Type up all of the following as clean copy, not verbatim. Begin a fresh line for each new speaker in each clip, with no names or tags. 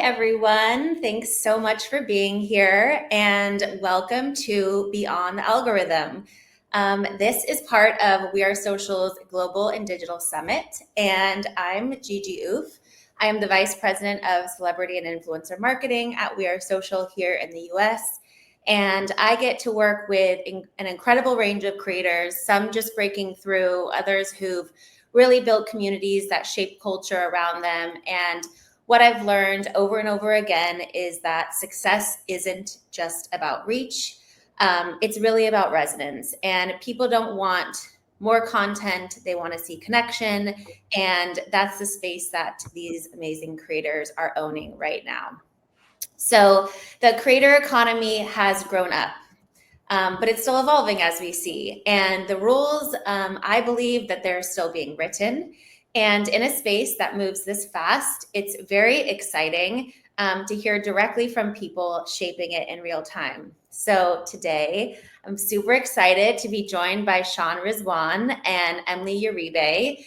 everyone. Thanks so much for being here and welcome to Beyond the Algorithm. This is part of We Are Social's Global and Digital Summit, and I'm Gigi Ouf. I am the Vice President of Celebrity and Influencer Marketing at We Are Social here in the U.S., and I get to work with an incredible range of creators, some just breaking through, others who've really built communities that shape culture around them. And what I've learned over and over again is that success isn't just about reach. It's really about resonance. And people don't want more content. They want to see connection. And that's the space that these amazing creators are owning right now. So the creator economy has grown up. But it's still evolving as we see. And the rules, I believe that they're still being written. And in a space that moves this fast, it's very exciting to hear directly from people shaping it in real time. So today, I'm super excited to be joined by Sean Rizwan and Emily Uribe,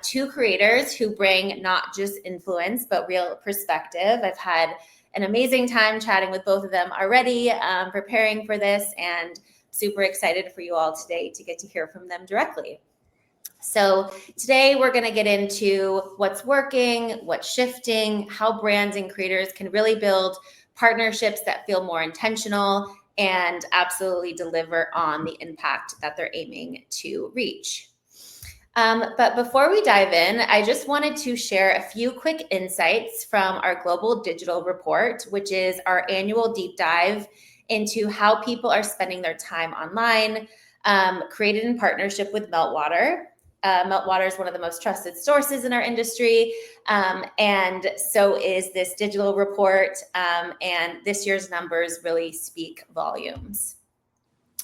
two creators who bring not just influence, but real perspective. I've had an amazing time chatting with both of them already, preparing for this, and super excited for you all today to get to hear from them directly. So today we're going to get into what's working, what's shifting, how brands and creators can really build partnerships that feel more intentional and absolutely deliver on the impact that they're aiming to reach. But before we dive in, I just wanted to share a few quick insights from our Global Digital Report, which is our annual deep dive into how people are spending their time online, created in partnership with Meltwater. Meltwater is one of the most trusted sources in our industry, and so is this digital report, and this year's numbers really speak volumes.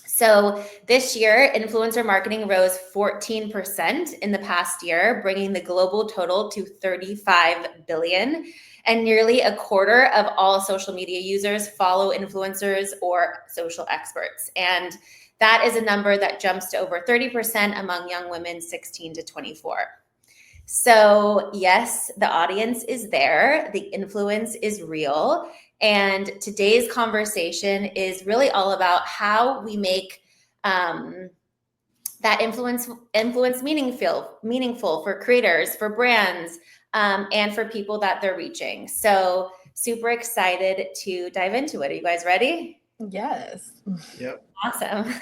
So this year, influencer marketing rose 14% in the past year, bringing the global total to 35 billion. And nearly a quarter of all social media users follow influencers or social experts. And that is a number that jumps to over 30% among young women 16 to 24. So yes, the audience is there. The influence is real. And today's conversation is really all about how we make that influence meaningful for creators, for brands, and for people that they're reaching. So super excited to dive into it. Are you guys ready?
Yes.
Yep.
Awesome.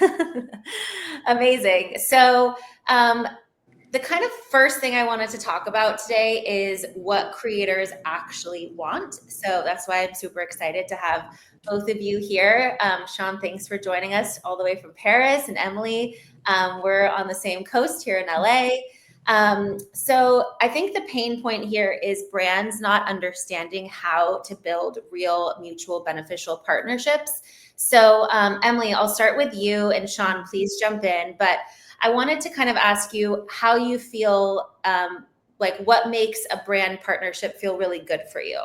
Amazing. So the kind of first thing I wanted to talk about today is what creators actually want. So that's why I'm super excited to have both of you here. Sean, thanks for joining us all the way from Paris, and Emily, we're on the same coast here in LA. So I think the pain point here is brands not understanding how to build real mutual beneficial partnerships. So Emily, I'll start with you, and Sean, please jump in. But I wanted to kind of ask you how you feel, like what makes a brand partnership feel really good for you?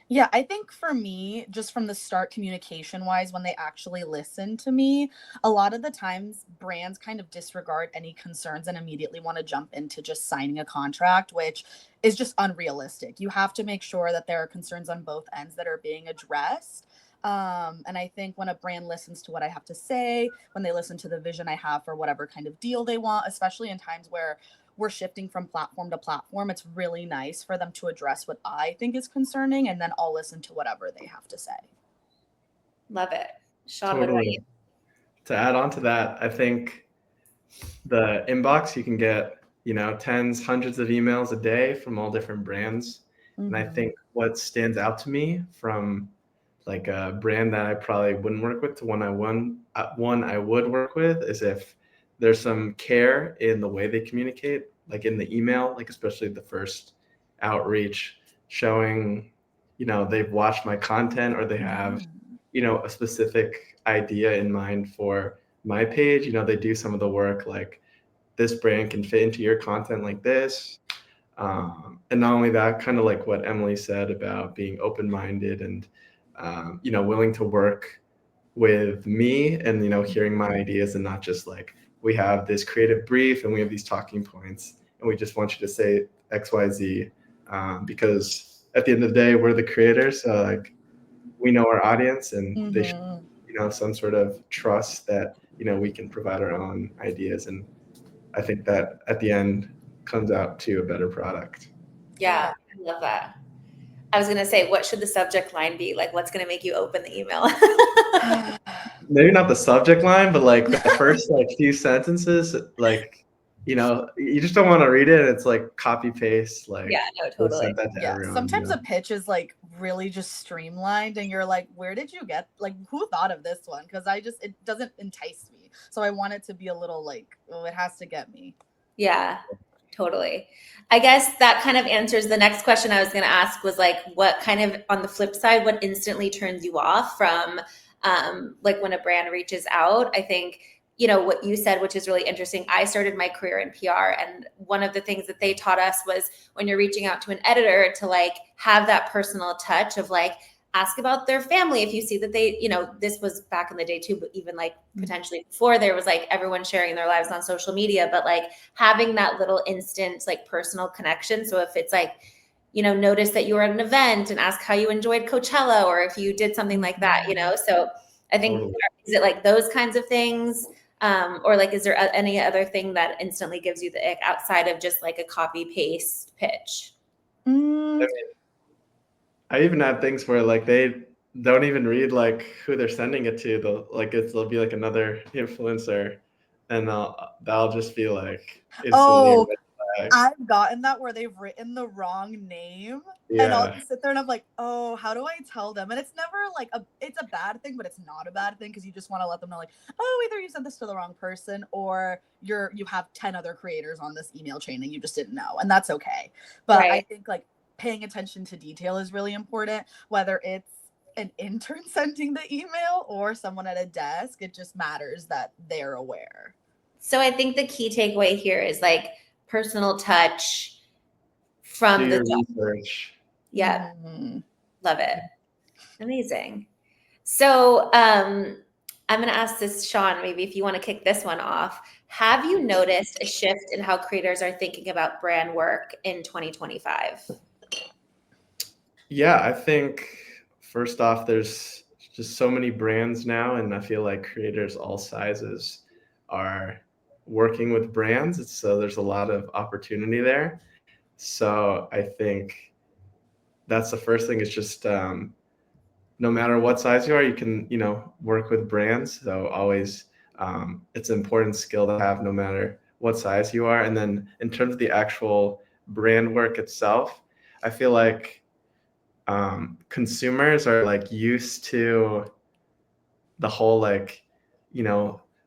Yeah, I think for me, just from the start, communication wise, when they actually listen to me, a lot of the times brands kind of disregard any concerns and immediately want to jump into just signing a contract, which is just unrealistic. You have to make sure that there are concerns on both ends that are being addressed. And I think when a brand listens to what I have to say, when they listen to the vision I have for whatever kind of deal they want, especially in times where we're shifting from platform to platform, it's really nice for them to address what I think is concerning, and then I'll listen to whatever they have to say.
Love it. Sean, what about you?
Totally. To add on to that, I think the inbox, you can get, tens, hundreds of emails a day from all different brands. And I think what stands out to me from like a brand that I probably wouldn't work with to one I would work with is if there's some care in the way they communicate, like in the email, like especially the first outreach, showing, they've watched my content or they have, a specific idea in mind for my page. They do some of the work, like this brand can fit into your content like this. And not only that, kind of like what Emily said about being open-minded and willing to work with me and, hearing my ideas, and not just like, we have this creative brief and we have these talking points and we just want you to say XYZ, because at the end of the day, we're the creators. So like we know our audience and they should, some sort of trust that, we can provide our own ideas. And I think that at the end comes out to a better product.
Yeah, I love that. I was going to say, what should the subject line be? Like, what's going to make you open the email?
Maybe not the subject line, but like the first like few sentences, like, you just don't want to read it. It's like copy paste, like
Yeah, no, totally.
sent that to everyone.
Sometimes a pitch is like really just streamlined and you're like, where did you get, like, who thought of this one? Because it doesn't entice me. So I want it to be a little like, oh, it has to get me.
Yeah, totally. I guess that kind of answers the next question I was going to ask was like, what kind of, on the flip side, what instantly turns you off from like when a brand reaches out? I think, what you said, which is really interesting. I started my career in PR, and one of the things that they taught us was when you're reaching out to an editor to like have that personal touch of like, ask about their family. If you see that they, this was back in the day too, but even like potentially before, there was like everyone sharing their lives on social media, but like having that little instant like personal connection. So if it's like, notice that you were at an event and ask how you enjoyed Coachella, or if you did something like that, so I think, is it like those kinds of things? Or like, is there any other thing that instantly gives you the ick outside of just like a copy paste pitch?
I even have things where like they don't even read like who they're sending it to. They'll be like another influencer, and that'll just be like instantly.
I've gotten that where they've written the wrong name, and I'll just sit there and I'm like, oh, how do I tell them? And it's never like it's a bad thing, but it's not a bad thing because you just want to let them know like, oh, either you sent this to the wrong person or you have 10 other creators on this email chain and you just didn't know, and that's okay. But right. I think like paying attention to detail is really important, whether it's an intern sending the email or someone at a desk. It just matters that they're aware.
So I think the key takeaway here is like personal touch from the
research.
Yeah. Love it. Amazing. So I'm going to ask this, Sean, maybe if you want to kick this one off. Have you noticed a shift in how creators are thinking about brand work in 2025?
Yeah, I think first off, there's just so many brands now, and I feel like creators all sizes are working with brands. So there's a lot of opportunity there. So I think that's the first thing is just no matter what size you are, you can, work with brands. So always it's an important skill to have no matter what size you are. And then in terms of the actual brand work itself, I feel like consumers are like used to the whole like,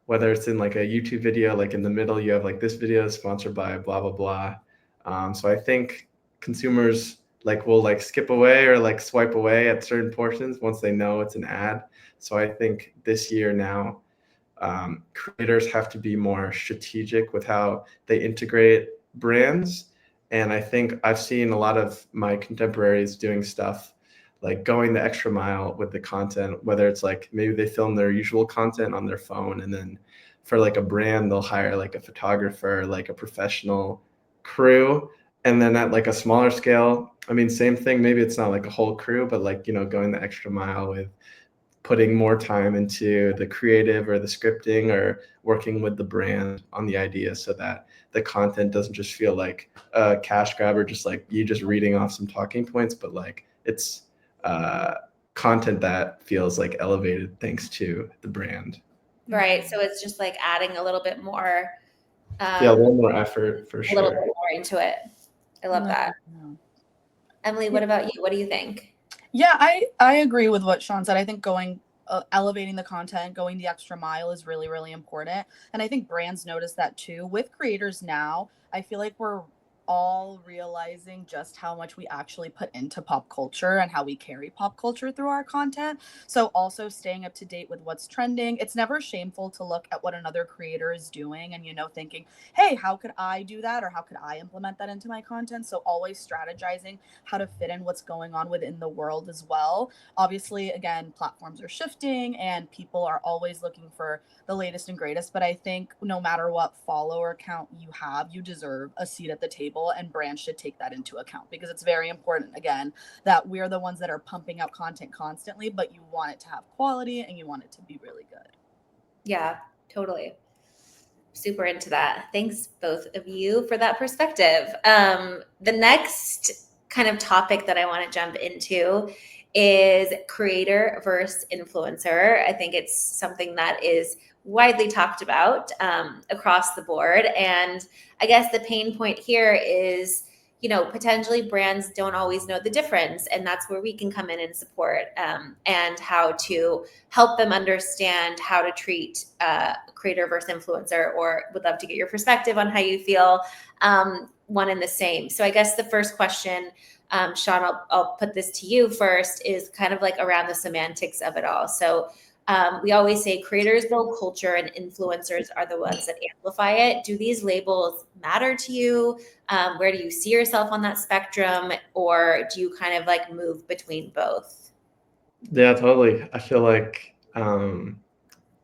whether it's in like a YouTube video, like in the middle, you have like this video is sponsored by blah, blah, blah. So I think consumers like will like skip away or like swipe away at certain portions once they know it's an ad. So I think this year now, creators have to be more strategic with how they integrate brands. And I think I've seen a lot of my contemporaries doing stuff like going the extra mile with the content, whether it's like maybe they film their usual content on their phone, and then for like a brand, they'll hire like a photographer, like a professional crew. And then at like a smaller scale, I mean, same thing, maybe it's not like a whole crew, but like, going the extra mile with putting more time into the creative or the scripting or working with the brand on the idea so that the content doesn't just feel like a cash grab or just like you just reading off some talking points, but like it's content that feels like elevated thanks to the brand.
Right. So it's just like adding a little bit more.
A little more effort for sure.
A little bit more into it. I love that. Emily, what about you? What do you think?
Yeah, I agree with what Sean said. I think elevating the content, going the extra mile is really, really important. And I think brands notice that too. With creators now, I feel like we're all realizing just how much we actually put into pop culture and how we carry pop culture through our content. So also staying up to date with what's trending. It's never shameful to look at what another creator is doing and, thinking, hey, how could I do that? Or how could I implement that into my content? So always strategizing how to fit in what's going on within the world as well. Obviously, again, platforms are shifting and people are always looking for the latest and greatest. But I think no matter what follower count you have, you deserve a seat at the table table, and brands should take that into account, because it's very important, again, that we're the ones that are pumping out content constantly, but you want it to have quality and you want it to be really good.
Yeah, totally. Super into that. Thanks, both of you, for that perspective. The next kind of topic that I want to jump into is creator versus influencer. I think it's something that is widely talked about across the board. And I guess the pain point here is, potentially brands don't always know the difference. And that's where we can come in and support and how to help them understand how to treat creator versus influencer, or would love to get your perspective on how you feel one and the same. So I guess the first question, Sean, I'll put this to you first, is kind of like around the semantics of it all. So we always say creators build culture and influencers are the ones that amplify it. Do these labels matter to you? Where do you see yourself on that spectrum? Or do you kind of like move between both?
Yeah, totally. I feel like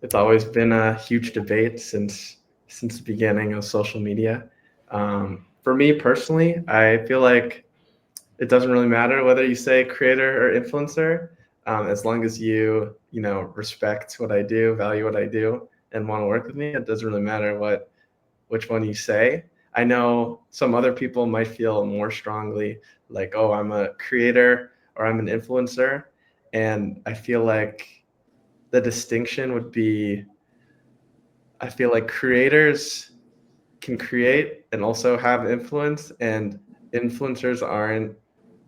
it's always been a huge debate since the beginning of social media. For me personally, I feel like it doesn't really matter whether you say creator or influencer, as long as you respect what I do, value what I do, and want to work with me. It doesn't really matter which one you say. I know some other people might feel more strongly like, oh, I'm a creator or I'm an influencer, and I feel like the distinction would be, I feel like creators can create and also have influence, and influencers aren't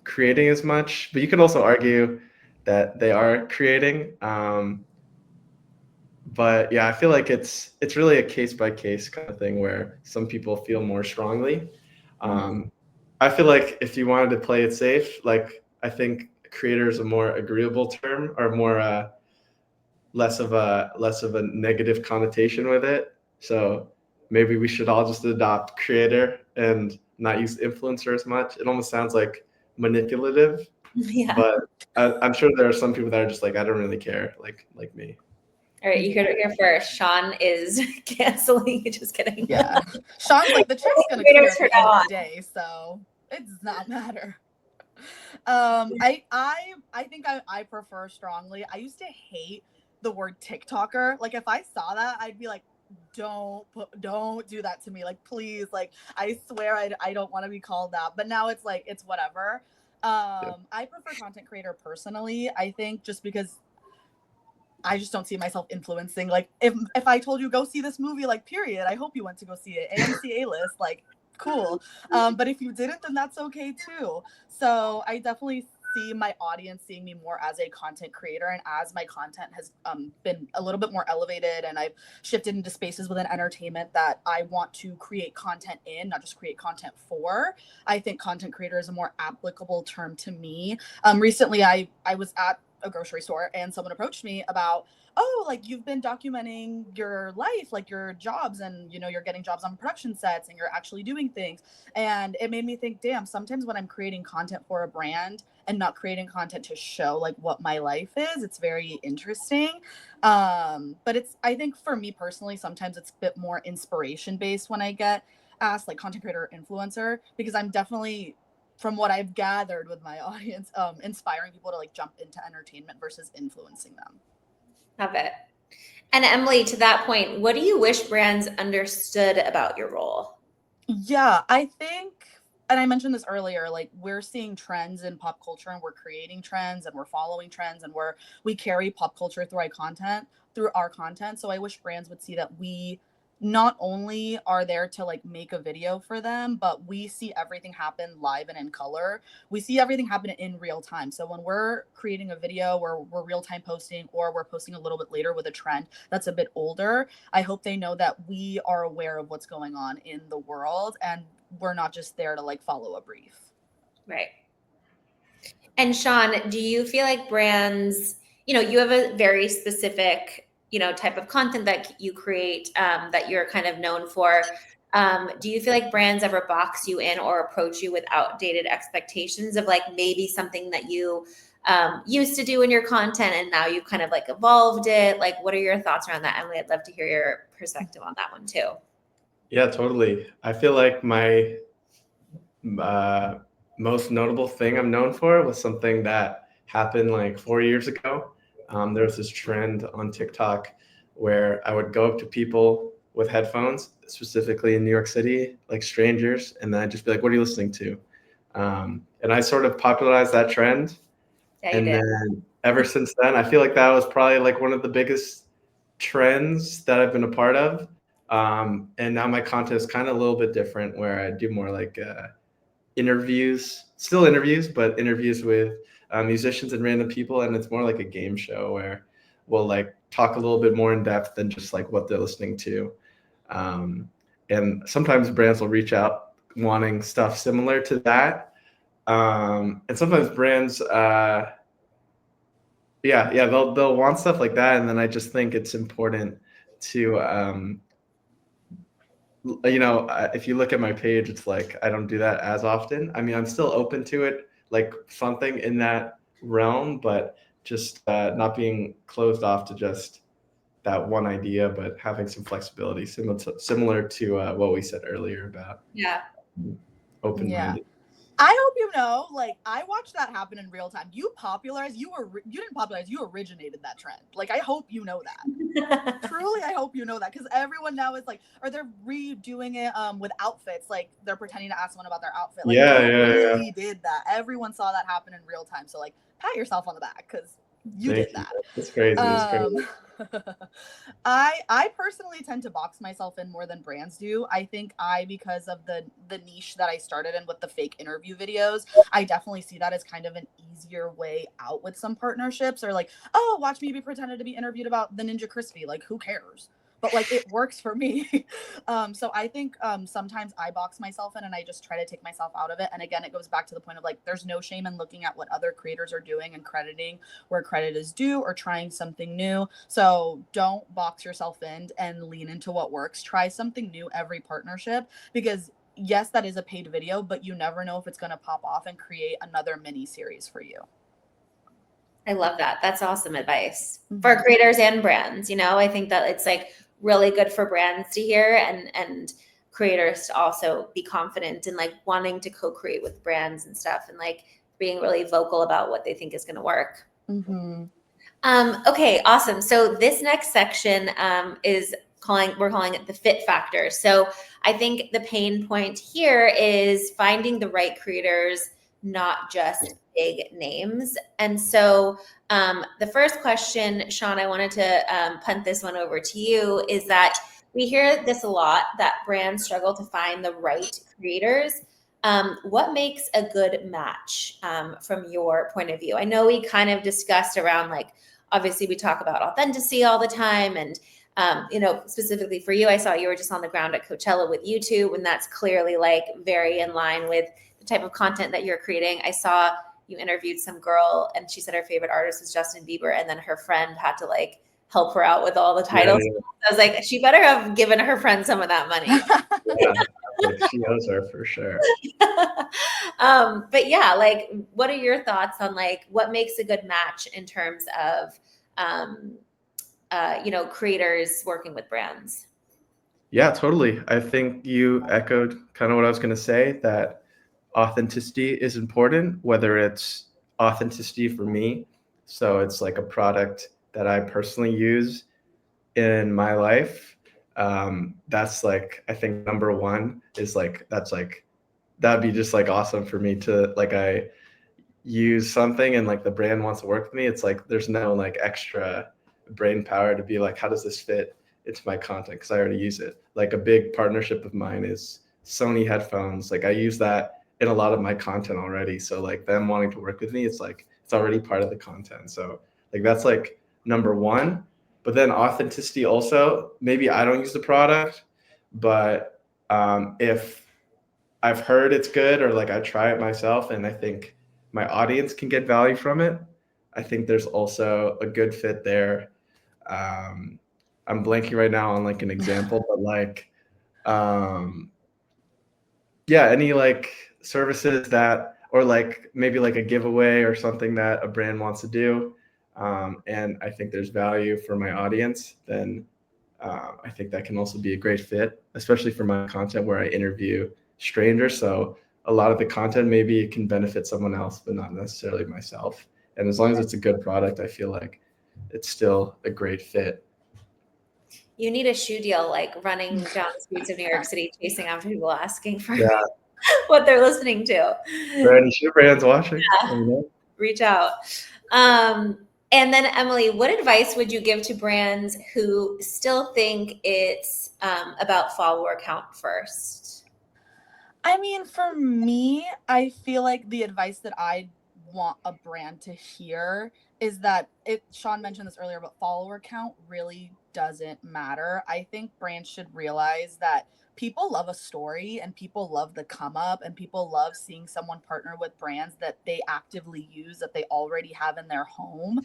creating as much, but you could also argue that they are creating. But yeah, I feel like it's really a case by case kind of thing where some people feel more strongly. I feel like if you wanted to play it safe, like I think creator is a more agreeable term, or more less of a negative connotation with it. So maybe we should all just adopt creator and not use influencer as much. It almost sounds like manipulative,
Yeah.
but I'm sure there are some people that are just like, I don't really care, like me.
All right, you heard it here first. Sean is canceling. Just kidding.
Yeah. Sean's like, the chick's gonna queer at the end of the day, so it does not matter. I think I prefer strongly. I used to hate the word TikToker. Like, if I saw that, I'd be like, don't do that to me. Like, please, like, I swear I don't want to be called that. But now it's like, it's whatever. I prefer content creator personally. I think just because I just don't see myself influencing. Like, if I told you go see this movie, like, period, I hope you went to go see it. AMC A-list, like, cool. But if you didn't, then that's okay too. So I definitely see my audience seeing me more as a content creator, and as my content has been a little bit more elevated and I've shifted into spaces within entertainment that I want to create content in, not just create content for, I think content creator is a more applicable term to me. Recently I was at a grocery store and someone approached me about, oh, like, you've been documenting your life, like your jobs, and you're getting jobs on production sets and you're actually doing things. And it made me think, damn, sometimes when I'm creating content for a brand and not creating content to show like what my life is, it's very interesting. But I think for me personally, sometimes it's a bit more inspiration based when I get asked like content creator or influencer, because I'm definitely, from what I've gathered with my audience, inspiring people to like jump into entertainment versus influencing them.
Love it. And Emily, to that point, what do you wish brands understood about your role?
Yeah, I think, and I mentioned this earlier, like, we're seeing trends in pop culture and we're creating trends and we're following trends, and we carry pop culture through our content. So I wish brands would see that we not only are there to like make a video for them, but we see everything happen live and in color. We see everything happen in real time. So when we're creating a video where we're real time posting, or we're posting a little bit later with a trend that's a bit older, I hope they know that we are aware of what's going on in the world and we're not just there to like follow a brief.
Right. And Sean, do you feel like brands, you have a very specific, type of content that you create that you're kind of known for. Do you feel like brands ever box you in or approach you with outdated expectations of like maybe something that you used to do in your content and now you've kind of like evolved it? Like, what are your thoughts around that, Emily? I'd love to hear your perspective on that one too.
Yeah, totally. I feel like my most notable thing I'm known for was something that happened like 4 years ago. There was this trend on TikTok where I would go up to people with headphones, specifically in New York City, like strangers, and then I'd just be like, "What are you listening to?" And I sort of popularized that trend.
Yeah, you
And
did.
then ever since then, I feel like that was probably like one of the biggest trends that I've been a part of. And now my content is kind of a little bit different, where I do more like interviews, still interviews, but interviews with musicians and random people. And it's more like a game show where we'll like talk a little bit more in depth than just like what they're listening to. Um, and sometimes brands will reach out wanting stuff similar to that. And sometimes brands, they'll want stuff like that. And then I just think it's important to, if you look at my page, it's like I don't do that as often. I mean, I'm still open to it, like something in that realm, but just not being closed off to just that one idea, but having some flexibility, similar to what we said earlier about
Yeah.
open-minded.
I hope you know, like, I watched that happen in real time. You didn't popularize, you originated that trend. Like, I hope you know that. Truly, I hope you know that, because everyone now is like, or they're redoing it with outfits. Like, they're pretending to ask someone about their outfit. Like,
Yeah,
you
yeah,
really did that. Everyone saw that happen in real time. So, like, pat yourself on the back, because you
Thank
did
you.
that.
It's crazy. It's crazy.
I personally tend to box myself in more than brands do. I think because of the niche that I started in with the fake interview videos, I definitely see that as kind of an easier way out with some partnerships, or like, oh, watch me be pretended to be interviewed about the Ninja Crispy. Like, who cares? But like, it works for me. So I think sometimes I box myself in and I just try to take myself out of it. And again, it goes back to the point of like, there's no shame in looking at what other creators are doing and crediting where credit is due, or trying something new. So don't box yourself in and lean into what works. Try something new every partnership, because yes, that is a paid video, but you never know if it's going to pop off and create another mini series for you.
I love that. That's awesome advice for creators and brands. I think that it's like really good for brands to hear, and creators to also be confident in like wanting to co-create with brands and stuff, and like being really vocal about what they think is going to work. Okay, awesome. So this next section we're calling it the fit factor. So I think the pain point here is finding the right creators, not just big names. And so the first question, Sean, I wanted to punt this one over to you, is that we hear this a lot, that brands struggle to find the right creators. What makes a good match from your point of view? I know we kind of discussed around like, obviously we talk about authenticity all the time. And, specifically for you, I saw you were just on the ground at Coachella with YouTube, and that's clearly like very in line with the type of content that you're creating. I saw you interviewed some girl and she said her favorite artist was Justin Bieber, and then her friend had to like help her out with all the titles.
Yeah.
I was like, she better have given her friend some of that money.
Yeah, she knows her for sure.
But yeah, like, what are your thoughts on like what makes a good match in terms of creators working with brands?
Yeah, totally. I think you echoed kind of what I was going to say, that authenticity is important, whether it's authenticity for me. So it's like a product that I personally use in my life. That's like, I think number one is like, that'd be just like awesome for me to like, I use something and like the brand wants to work with me. It's like, there's no like extra brain power to be like, how does this fit into my content? Cause I already use it. Like a big partnership of mine is Sony headphones. Like I use that in a lot of my content already. So like them wanting to work with me, it's like, it's already part of the content. So like, that's like number one. But then authenticity also, maybe I don't use the product, but if I've heard it's good, or like I try it myself and I think my audience can get value from it, I think there's also a good fit there. I'm blanking right now on like an example, but like, any like services that, or like maybe like a giveaway or something that a brand wants to do. And I think there's value for my audience, then I think that can also be a great fit, especially for my content where I interview strangers. So a lot of the content, maybe it can benefit someone else, but not necessarily myself. And as long as it's a good product, I feel like it's still a great fit.
You need a shoe deal, like running down the streets of New York City, chasing after people asking for
Yeah.
what they're listening to.
For any shoe brands watching,
Reach out. And then Emily, what advice would you give to brands who still think it's about follower count first?
I mean, for me, I feel like the advice that I want a brand to hear is that Sean mentioned this earlier, but follower count really doesn't matter. I think brands should realize that people love a story and people love the come up and people love seeing someone partner with brands that they actively use, that they already have in their home.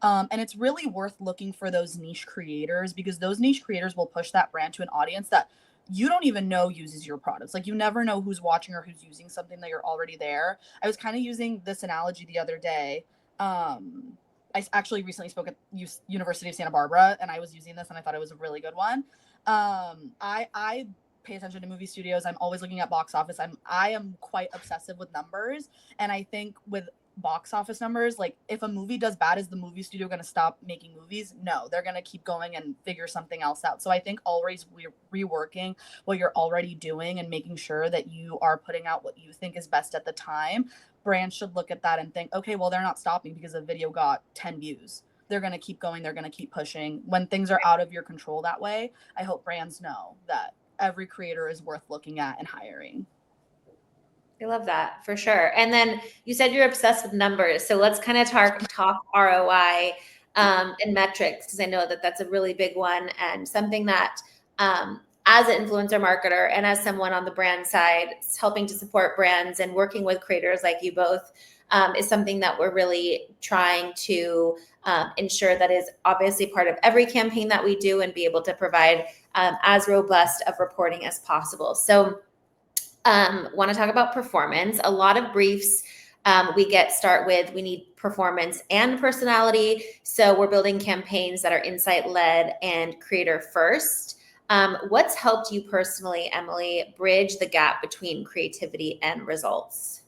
And it's really worth looking for those niche creators, because those niche creators will push that brand to an audience that you don't even know uses your products. Like, you never know who's watching or who's using something that you're already there. I was kind of using this analogy the other day. I actually recently spoke at University of Santa Barbara, and I was using this and I thought it was a really good one. I pay attention to movie studios. I'm always looking at box office. I am quite obsessive with numbers. And I think with box office numbers, like, if a movie does bad, is the movie studio going to stop making movies? No, they're going to keep going and figure something else out. So I think always reworking what you're already doing and making sure that you are putting out what you think is best at the time. Brands should look at that and think, okay, well, they're not stopping because the video got 10 views. They're going to keep going. They're going to keep pushing. When things are out of your control that way, I hope brands know that every creator is worth looking at and hiring.
I love that, for sure. And then you said you're obsessed with numbers. So let's kind of talk ROI and metrics, because I know that that's a really big one, and something that as an influencer marketer and as someone on the brand side, helping to support brands and working with creators like you both, is something that we're really trying to ensure that is obviously part of every campaign that we do, and be able to provide as robust of reporting as possible. So want to talk about performance. A lot of briefs start with, we need performance and personality. So we're building campaigns that are insight led and creator first. What's helped you personally, Emily, bridge the gap between creativity and results?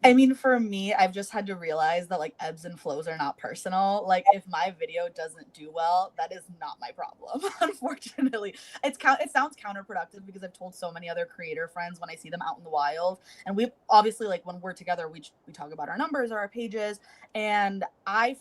I mean, for me, I've just had to realize that, like, ebbs and flows are not personal. Like, if my video doesn't do well, that is not my problem. Unfortunately, it sounds counterproductive, because I've told so many other creator friends when I see them out in the wild, and we obviously, like, when we're together, we talk about our numbers or our pages. And I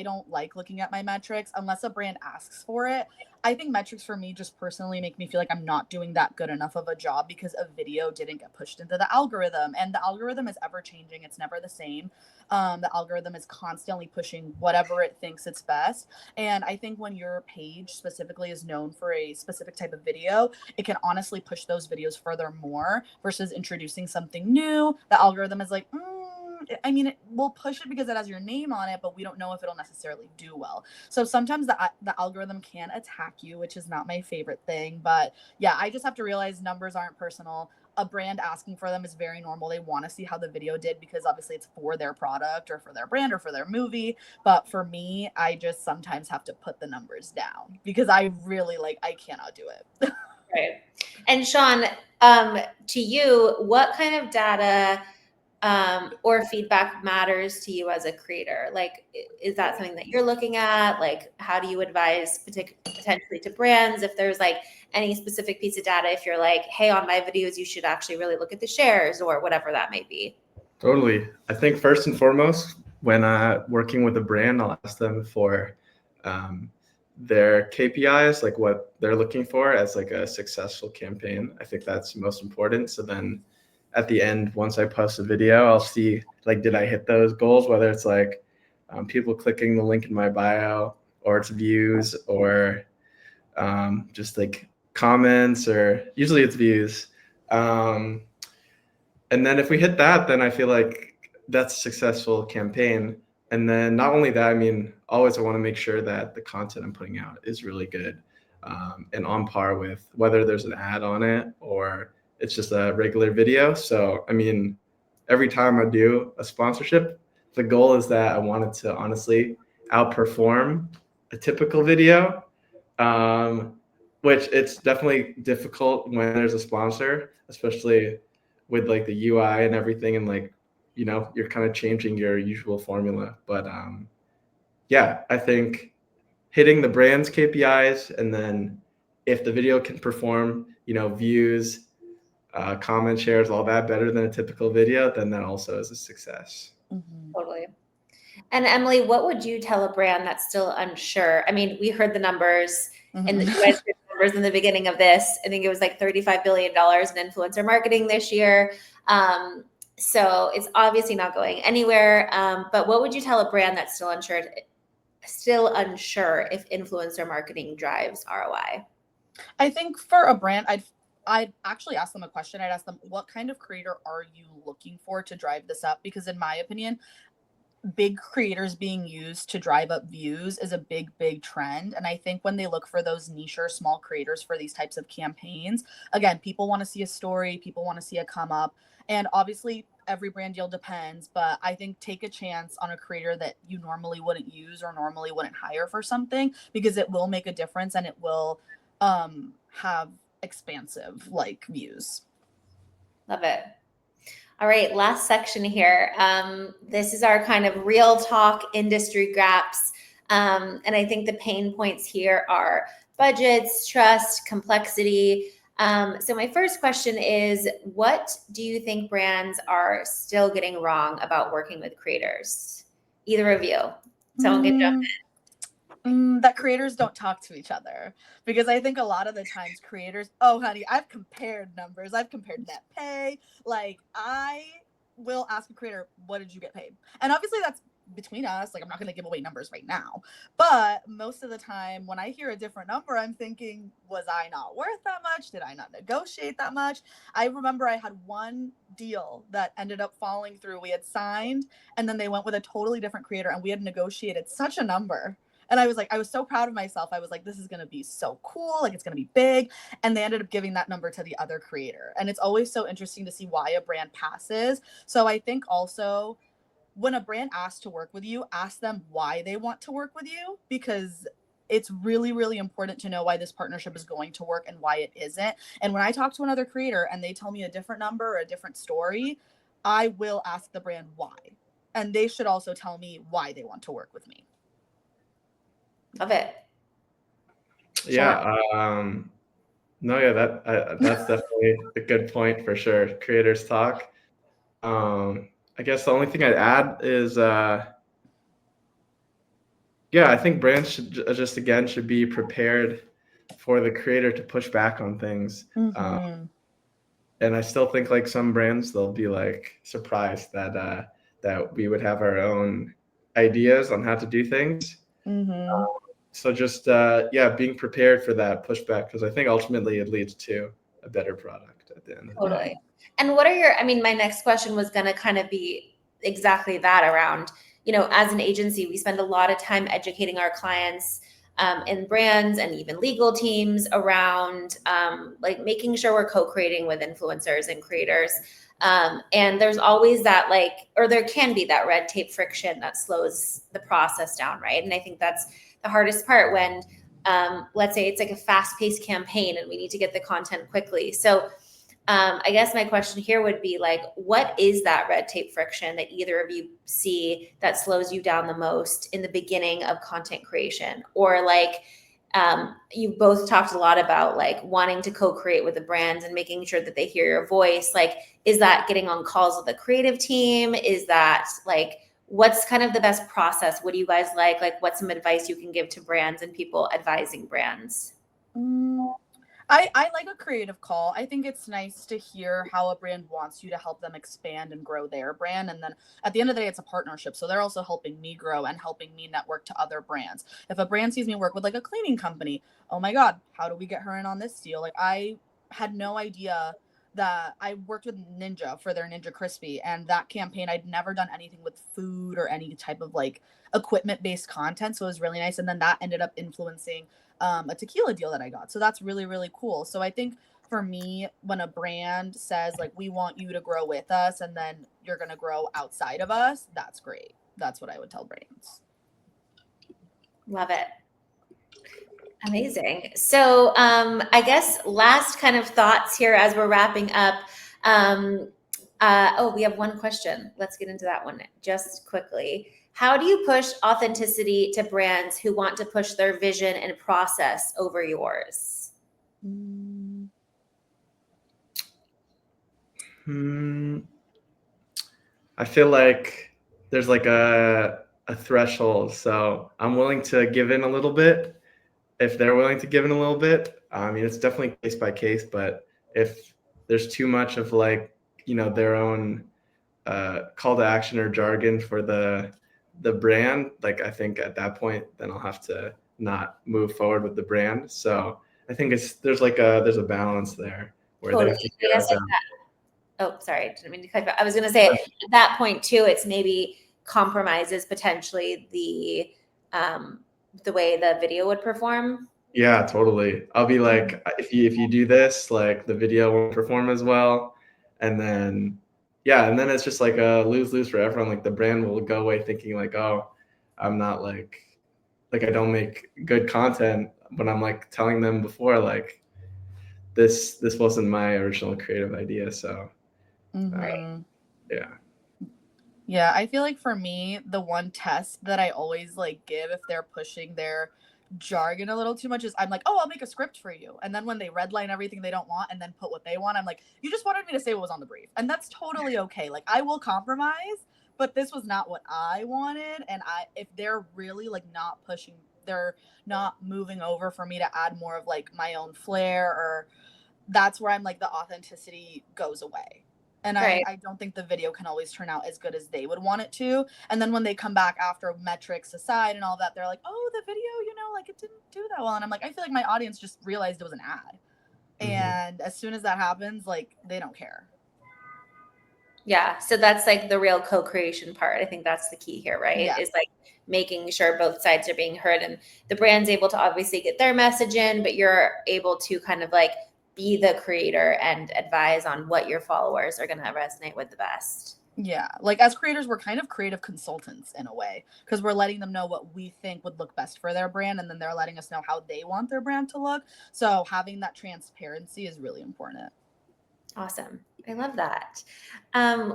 don't like looking at my metrics unless a brand asks for it. I think metrics for me just personally make me feel like I'm not doing that good enough of a job, because a video didn't get pushed into the algorithm, and the algorithm is ever changing. It's never the same. The algorithm is constantly pushing whatever it thinks it's best. And I think when your page specifically is known for a specific type of video, it can honestly push those videos further more versus introducing something new. The algorithm is like, I mean, it will push it because it has your name on it, but we don't know if it'll necessarily do well. So sometimes the algorithm can attack you, which is not my favorite thing. But yeah, I just have to realize numbers aren't personal. A brand asking for them is very normal. They want to see how the video did, because obviously it's for their product or for their brand or for their movie. But for me, I just sometimes have to put the numbers down, because I really, I cannot do it.
Right. And Sean, to you, what kind of data or feedback matters to you as a creator? Like, is that something that you're looking at? Like, how do you advise potentially to brands if there's like any specific piece of data, if you're like, hey, on my videos, you should actually really look at the shares, or whatever that may be?
Totally. I think first and foremost, when working with a brand, I'll ask them for their KPIs, like what they're looking for as like a successful campaign. I think that's most important. So then at the end, once I post a video, I'll see, like, did I hit those goals? Whether it's like people clicking the link in my bio, or it's views, or just like comments, or usually it's views. And then if we hit that, then I feel like that's a successful campaign. And then not only that, I mean, always I want to make sure that the content I'm putting out is really good and on par with whether there's an ad on it or it's just a regular video. So, I mean, every time I do a sponsorship, the goal is that I want it to honestly outperform a typical video, which it's definitely difficult when there's a sponsor, especially with like the UI and everything, and like, you know, you're kind of changing your usual formula. But yeah, I think hitting the brand's KPIs, and then if the video can perform, you know, views, comment shares, all that better than a typical video, then that also is a success.
Totally. And Emily, what would you tell a brand that's still unsure? I mean, we heard the numbers and you guys heard the numbers in the beginning of this. I think it was like $35 billion in influencer marketing this year. So it's obviously not going anywhere. But what would you tell a brand that's still unsure if influencer marketing drives ROI?
I think for a brand, I'd actually ask them a question. I'd ask them, what kind of creator are you looking for to drive this up? Because in my opinion, big creators being used to drive up views is a big trend. And I think when they look for those niche or small creators for these types of campaigns, again, people want to see a story, people want to see a come up. And obviously every brand deal depends, but I think take a chance on a creator that you normally wouldn't use or normally wouldn't hire for something, because it will make a difference and it will have expansive like views.
Love it. All right, last section here. This is our kind of real talk industry gaps. And I think the pain points here are budgets, trust, complexity. So my first question is, what do you think brands are still getting wrong about working with creators? Either of you. Someone can jump in.
That creators don't talk to each other, because I think a lot of the times creators, oh honey, I've compared numbers, I've compared net pay. Like, I will ask a creator, what did you get paid? And obviously that's between us, like I'm not going to give away numbers right now, but most of the time when I hear a different number, I'm thinking, was I not worth that much? Did I not negotiate that much? I remember I had one deal that ended up falling through. We had signed and then they went with a totally different creator and we had negotiated such a number. And I was like, I was so proud of myself. I was like, this is going to be so cool. Like, it's going to be big. And they ended up giving that number to the other creator. And it's always so interesting to see why a brand passes. So I think also when a brand asks to work with you, ask them why they want to work with you, because it's really important to know why this partnership is going to work and why it isn't. And when I talk to another creator and they tell me a different number or a different story, I will ask the brand why. And they should also tell me why they want to work with me.
Love it.
Yeah. No, yeah, that's definitely a good point for sure. Creators talk. I guess the only thing I'd add is, yeah, I think brands should be prepared for the creator to push back on things. And I still think like some brands, they'll be like surprised that we would have our own ideas on how to do things. So just being prepared for that pushback, because I think ultimately it leads to a better product at the end of the day.
And what are my next question was going to kind of be exactly that around, as an agency, we spend a lot of time educating our clients and brands and even legal teams around like making sure we're co-creating with influencers and creators. And there's always that there can be that red tape friction that slows the process down, right? And I think that's the hardest part when, let's say it's like a fast-paced campaign and we need to get the content quickly. So I guess my question here would be like, what is that red tape friction that either of you see that slows you down the most in the beginning of content creation? Or like, you both talked a lot about like wanting to co-create with the brands and making sure that they hear your voice. Like, is that getting on calls with the creative team? Is that like, what's kind of the best process? What do you guys like? Like, what's some advice you can give to brands and people advising brands?
I like a creative call. I think it's nice to hear how a brand wants you to help them expand and grow their brand. And then at the end of the day, it's a partnership. So they're also helping me grow and helping me network to other brands. If a brand sees me work with like a cleaning company, oh my God, how do we get her in on this deal? Like, I had no idea that I worked with Ninja for their Ninja Crispy, and that campaign, I'd never done anything with food or any type of like equipment based content. So it was really nice. And then that ended up influencing a tequila deal that I got. So that's really cool. So I think for me, when a brand says like, we want you to grow with us and then you're going to grow outside of us, that's great. That's what I would tell brands.
Love it. Amazing. So I guess last kind of thoughts here as we're wrapping up. We have one question. Let's get into that one just quickly. How do you push authenticity to brands who want to push their vision and process over yours?
I feel like there's like a threshold. So I'm willing to give in a little bit if they're willing to give in a little bit. I mean, it's definitely case by case, but if there's too much of like, their own call to action or jargon for the brand, like I think at that point, then I'll have to not move forward with the brand. So I think there's a balance there where they
Totally.
have to
I
hear
guess
us out.
oh, sorry, didn't mean to cut you off. I was going to say at that point too, it's maybe compromises potentially the way the video would perform.
Yeah, totally. I'll be like, if you do this, like the video won't perform as well, and then and then it's just like a lose-lose for everyone. Like the brand will go away thinking like, oh, I'm not like I don't make good content, but I'm like telling them before like this wasn't my original creative idea. So yeah.
Yeah, I feel like for me, the one test that I always like give if they're pushing their jargon a little too much is I'm like, oh, I'll make a script for you. And then when they redline everything they don't want and then put what they want, I'm like, you just wanted me to say what was on the brief. And that's totally okay. Like I will compromise, but this was not what I wanted. And if they're really like not pushing, they're not moving over for me to add more of like my own flair, or that's where I'm like the authenticity goes away. And
Right.
I don't think the video can always turn out as good as they would want it to. And then when they come back after metrics aside and all that, they're like, oh, the video, like it didn't do that well. And I'm like, I feel like my audience just realized it was an ad. And as soon as that happens, like they don't care.
Yeah. So that's like the real co-creation part. I think that's the key here, right?
Yeah.
Is like making sure both sides are being heard and the brand's able to obviously get their message in, but you're able to kind of like be the creator and advise on what your followers are going to resonate with the best.
Yeah. Like as creators, we're kind of creative consultants in a way, because we're letting them know what we think would look best for their brand. And then they're letting us know how they want their brand to look. So having that transparency is really important.
Awesome. I love that.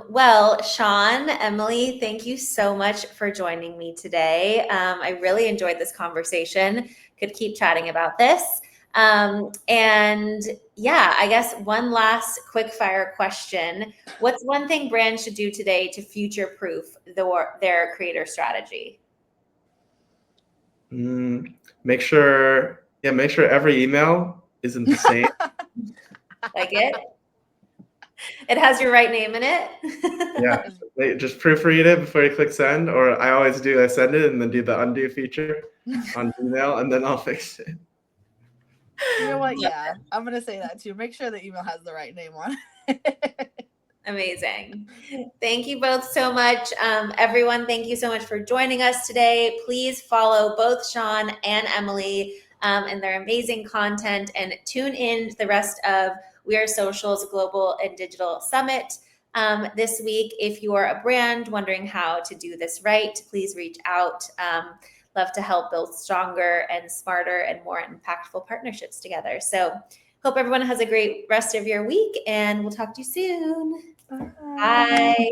Well, Sean, Emily, thank you so much for joining me today. I really enjoyed this conversation. Could keep chatting about this. And yeah, I guess one last quick fire question. What's one thing brands should do today to future proof their creator strategy?
Make sure every email isn't the same.
Like it? It has your right name in it?
Yeah, just proofread it before you click send, or I always do, I send it and then do the undo feature on email and then I'll fix it.
You know what? Yeah, I'm going to say that too. Make sure the email has the right name on it.
Amazing. Thank you both so much. Everyone, thank you so much for joining us today. Please follow both Sean and Emily and their amazing content, and tune in to the rest of We Are Social's Global and Digital Summit this week. If you are a brand wondering how to do this right, please reach out. Love to help build stronger and smarter and more impactful partnerships together. So hope everyone has a great rest of your week, and we'll talk to you soon.
Bye.
Bye.